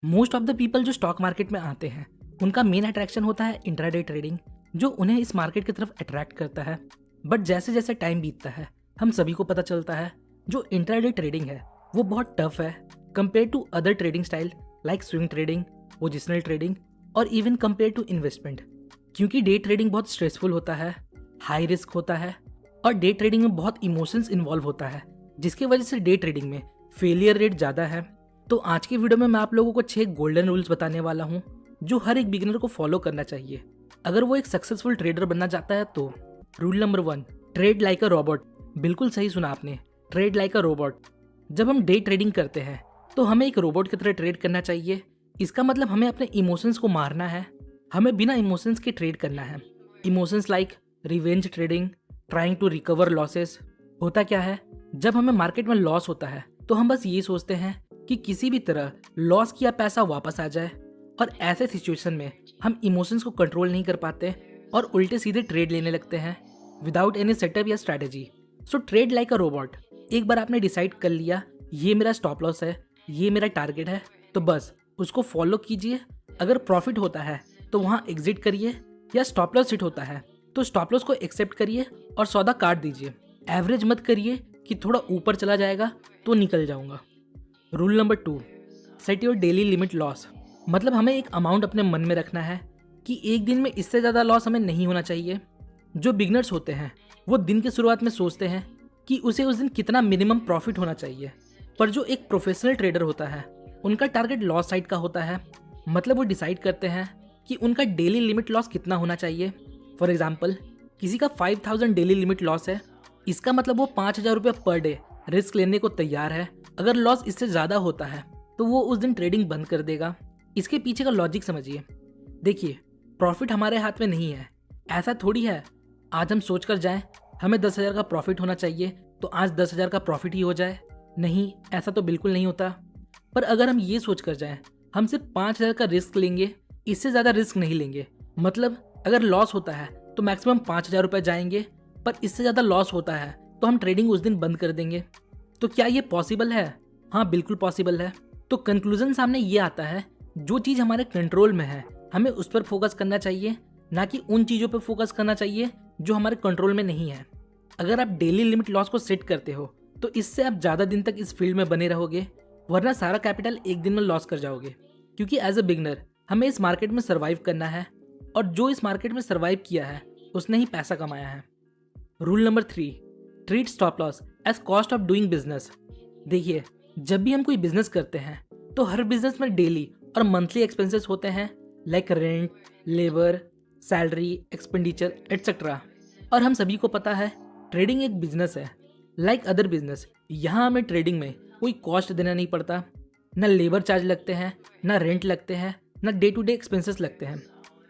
Most of the people जो stock market में आते हैं उनका मेन अट्रैक्शन होता है इंट्राडे ट्रेडिंग, जो उन्हें इस मार्केट की तरफ अट्रैक्ट करता है। बट जैसे जैसे टाइम बीतता है हम सभी को पता चलता है जो इंट्राडे ट्रेडिंग है वो बहुत टफ है compare to other trading style like swing trading, positional trading और इवन कंपेयर टू इन्वेस्टमेंट। क्योंकि डे ट्रेडिंग बहुत स्ट्रेसफुल होता है, हाई रिस्क होता है और डे ट्रेडिंग में बहुत इमोशंस इन्वॉल्व होता है, जिसकी वजह से डे ट्रेडिंग में फेलियर रेट ज़्यादा है। तो आज की वीडियो में मैं आप लोगों को 6 गोल्डन रूल्स बताने वाला हूँ जो हर एक बिगिनर को फॉलो करना चाहिए अगर वो एक सक्सेसफुल ट्रेडर बनना चाहता है। तो rule number 1, trade like a robot. बिल्कुल सही सुना आपने, ट्रेड लाइक अ रोबोट। जब हम डे ट्रेडिंग करते हैं तो हमें एक रोबोट की तरह ट्रेड करना चाहिए। इसका मतलब हमें अपने इमोशंस को मारना है, हमें बिना इमोशंस के ट्रेड करना है। Emotions like revenge trading, trying to recover losses. होता क्या है, जब हमें मार्केट में लॉस होता है तो हम बस ये सोचते हैं कि किसी भी तरह लॉस किया पैसा वापस आ जाए, और ऐसे सिचुएशन में हम इमोशंस को कंट्रोल नहीं कर पाते और उल्टे सीधे ट्रेड लेने लगते हैं विदाउट एनी सेटअप या strategy. So trade like a robot. एक बार आपने डिसाइड कर लिया ये मेरा स्टॉप लॉस है, ये मेरा टारगेट है, तो बस उसको फॉलो कीजिए। अगर प्रॉफिट होता है तो वहाँ एग्जिट करिए, या स्टॉप लॉस हिट होता है तो स्टॉप लॉस को एक्सेप्ट करिए और सौदा काट दीजिए। एवरेज मत करिए कि थोड़ा ऊपर चला जाएगा तो निकल जाऊंगा। Rule number 2, set your daily limit loss. मतलब हमें एक अमाउंट अपने मन में रखना है कि एक दिन में इससे ज़्यादा लॉस हमें नहीं होना चाहिए। जो बिगनर्स होते हैं वो दिन की शुरुआत में सोचते हैं कि उसे उस दिन कितना मिनिमम प्रॉफिट होना चाहिए, पर जो एक प्रोफेशनल ट्रेडर होता है उनका टारगेट लॉस साइड का होता है। मतलब वो डिसाइड करते हैं कि उनका डेली लिमिट लॉस कितना होना चाहिए। फॉर एग्जाम्पल, किसी का 5000 डेली लिमिट लॉस है, इसका मतलब वो 5000 रुपये पर डे रिस्क लेने को तैयार है। अगर लॉस इससे ज़्यादा होता है तो वो उस दिन ट्रेडिंग बंद कर देगा। इसके पीछे का लॉजिक समझिए। देखिए, प्रॉफिट हमारे हाथ में नहीं है। ऐसा थोड़ी है आज हम सोच कर जाएं हमें 10,000 का प्रॉफिट होना चाहिए तो आज 10,000 का प्रॉफिट ही हो जाए। नहीं, ऐसा तो बिल्कुल नहीं होता। पर अगर हम ये सोच कर जाएं हम सिर्फ 5,000 का रिस्क लेंगे, इससे ज़्यादा रिस्क नहीं लेंगे, मतलब अगर लॉस होता है तो मैक्सिमम 5,000 रुपये जाएंगे, पर इससे ज़्यादा लॉस होता है तो हम ट्रेडिंग उस दिन बंद कर देंगे। तो क्या ये पॉसिबल है? हाँ, बिल्कुल पॉसिबल है। तो कंक्लूजन सामने ये आता है, जो चीज़ हमारे कंट्रोल में है हमें उस पर फोकस करना चाहिए, ना कि उन चीज़ों पर फोकस करना चाहिए जो हमारे कंट्रोल में नहीं है। अगर आप डेली लिमिट लॉस को सेट करते हो तो इससे आप ज़्यादा दिन तक इस फील्ड में बने रहोगे, वरना सारा कैपिटल एक दिन में लॉस कर जाओगे। क्योंकि एज अ बिगनर हमें इस मार्केट में सर्वाइव करना है, और जो इस मार्केट में सर्वाइव किया है उसने ही पैसा कमाया है। Rule number 3, treat stop loss as cost of doing business. देखिए, जब भी हम कोई बिजनेस करते हैं तो हर बिजनेस में डेली और मंथली एक्सपेंसेस होते हैं like rent, labour, salary, expenditure etcetera. और हम सभी को पता है ट्रेडिंग एक बिजनेस है लाइक अदर बिजनेस। यहाँ हमें ट्रेडिंग में कोई कॉस्ट देना नहीं पड़ता, ना लेबर चार्ज लगते हैं, ना रेंट लगते हैं, ना डे टू डे एक्सपेंसेस लगते हैं।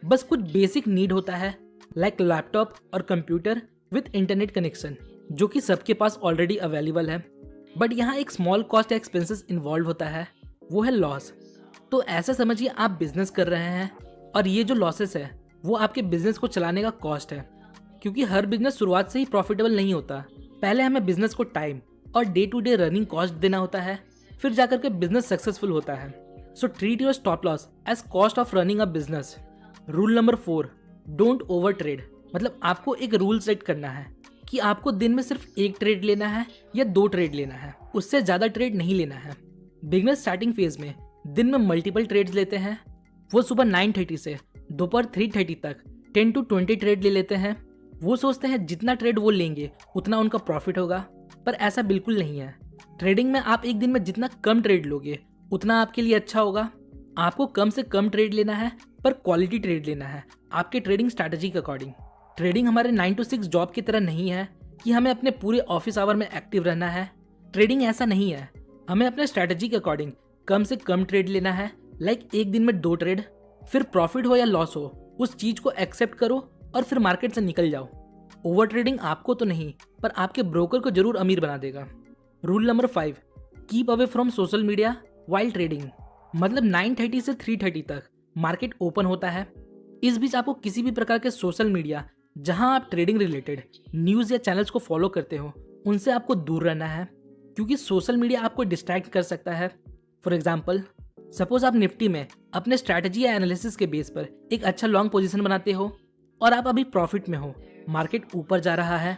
बस कुछ बेसिक नीड होता है लाइक लैपटॉप और कंप्यूटर विद इंटरनेट कनेक्शन, जो कि सबके पास ऑलरेडी अवेलेबल है। बट यहाँ एक स्मॉल कॉस्ट या एक्सपेंसेस इन्वॉल्व होता है, वो है लॉस। तो ऐसा समझिए आप बिजनेस कर रहे हैं और ये जो लॉसेस है वो आपके बिजनेस को चलाने का कॉस्ट है। क्योंकि हर बिजनेस शुरुआत से ही प्रॉफिटेबल नहीं होता, पहले हमें बिजनेस को टाइम और day to day running cost देना होता है, फिर जाकर के बिजनेस सक्सेसफुल होता है। So treat your stop loss as cost of running a business. Rule number 4, don't over trade. मतलब आपको एक रूल सेट करना है कि आपको दिन में सिर्फ एक ट्रेड लेना है या 2 ट्रेड लेना है, उससे ज़्यादा ट्रेड नहीं लेना है। बिगनर स्टार्टिंग फेज में दिन में मल्टीपल ट्रेड्स लेते हैं। वो सुबह 9:30 से दोपहर 3:30 तक 10 to 20 ट्रेड ले लेते हैं। वो सोचते हैं जितना ट्रेड वो लेंगे उतना उनका प्रॉफिट होगा, पर ऐसा बिल्कुल नहीं है। ट्रेडिंग में आप एक दिन में जितना कम ट्रेड लोगे उतना आपके लिए अच्छा होगा। आपको कम से कम ट्रेड लेना है, पर क्वालिटी ट्रेड लेना है आपके ट्रेडिंग स्ट्रैटेजी के अकॉर्डिंग। ट्रेडिंग हमारे 9 to 6 जॉब की तरह नहीं है कि हमें अपने पूरे ऑफिस आवर में एक्टिव रहना है। ट्रेडिंग ऐसा नहीं है, हमें अपने स्ट्रैटेजी के अकॉर्डिंग कम से कम ट्रेड लेना है, लाइक एक दिन में 2 ट्रेड। फिर प्रॉफिट हो या लॉस हो उस चीज को एक्सेप्ट करो और फिर मार्केट से निकल जाओ। ओवर ट्रेडिंग आपको तो नहीं, पर आपके ब्रोकर को जरूर अमीर बना देगा। Rule number 5, keep away from social media while trading. मतलब 9:30 से 3:30 तक मार्केट ओपन होता है। इस बीच आपको किसी भी प्रकार के सोशल मीडिया जहां आप ट्रेडिंग रिलेटेड न्यूज़ या चैनल्स को फॉलो करते हो उनसे आपको दूर रहना है, क्योंकि सोशल मीडिया आपको डिस्ट्रैक्ट कर सकता है। फॉर एग्जाम्पल, सपोज आप निफ्टी में अपने स्ट्रैटेजी या एनालिसिस के बेस पर एक अच्छा लॉन्ग पोजीशन बनाते हो और आप अभी प्रॉफिट में हो, मार्केट ऊपर जा रहा है।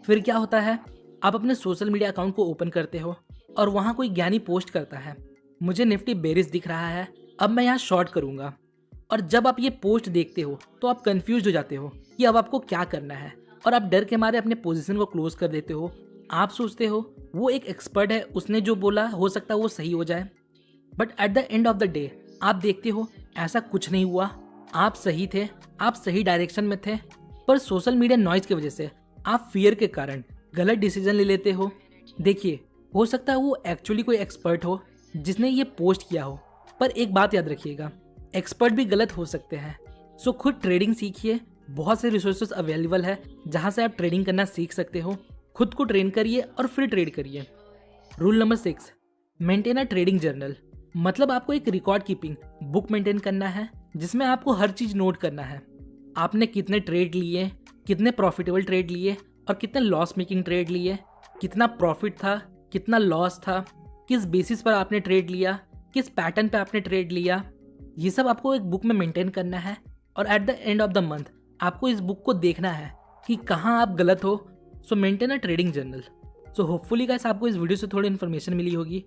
फिर क्या होता है, आप अपने सोशल मीडिया अकाउंट को ओपन करते हो और वहाँ कोई ज्ञानी पोस्ट करता है, मुझे निफ्टी बेरिश दिख रहा है, अब मैं यहाँ शॉर्ट करूँगा। और जब आप ये पोस्ट देखते हो तो आप कंफ्यूज हो जाते हो कि अब आपको क्या करना है और आप डर के मारे अपने पोजीशन को क्लोज कर देते हो। आप सोचते हो वो एक एक्सपर्ट है, उसने जो बोला हो सकता है वो सही हो जाए। But at the end of the day आप देखते हो ऐसा कुछ नहीं हुआ। आप सही थे, आप सही डायरेक्शन में थे, पर सोशल मीडिया नॉइज की वजह से आप फियर के कारण गलत डिसीजन ले लेते हो। देखिए, हो सकता है वो एक्चुअली कोई एक्सपर्ट हो जिसने ये पोस्ट किया हो, पर एक बात याद रखिएगा, एक्सपर्ट भी गलत हो सकते हैं। सो खुद ट्रेडिंग सीखिए, बहुत से रिसोर्सेज अवेलेबल है जहाँ से आप ट्रेडिंग करना सीख सकते हो। खुद को ट्रेन करिए और फिर ट्रेड करिए। Rule number 6, maintain a trading journal. मतलब आपको एक रिकॉर्ड कीपिंग बुक मेंटेन करना है जिसमें आपको हर चीज नोट करना है। आपने कितने ट्रेड लिए, कितने प्रॉफिटेबल ट्रेड लिए और कितने लॉस मेकिंग ट्रेड लिए, कितना प्रॉफिट था, कितना लॉस था, किस बेसिस पर आपने ट्रेड लिया, किस पैटर्न पे आपने ट्रेड लिया। ये सब आपको एक बुक में मेंटेन करना है और at the end of the month आपको इस बुक को देखना है कि कहाँ आप गलत हो। सो maintain a trading journal. So hopefully guys आपको इस वीडियो से थोड़ी इन्फॉर्मेशन मिली होगी।